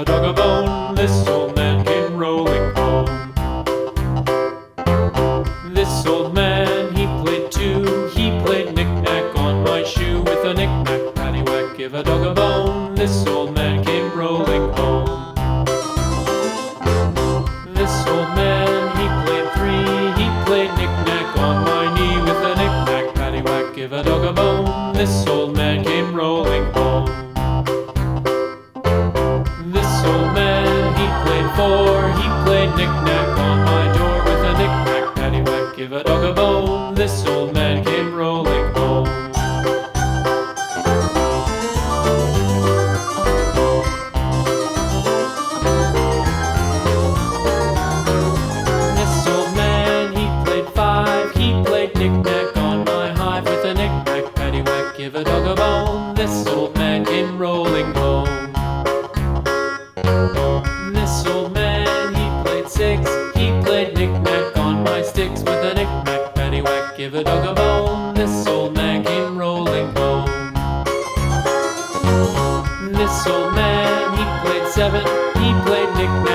a dog a bone. This old man came rolling home. This old man, he played too. He played knick-knack on my shoe. With a knick-knack, paddywhack, give a dog a bone. This old man came rolling home. This old man, he played three. He played knick-knack on my knee. With a knick-knack, paddywhack, give a dog a bone. This old man came rolling home. This old man, he played four. He played knick-knack on my door. With a knick-knack, paddywhack, give a dog a bone. This old man came rolling home. This old man, he played five. He played knick-knack on my hive. With a knick-knack, paddywhack, give a dog a bone. This old man came rolling home. This old man, he played six. He played knick-knack on my sticks. With a knick-knack, paddywhack, give a dog a bone. This old man came rolling home. This old man, he played seven. He played knick-knack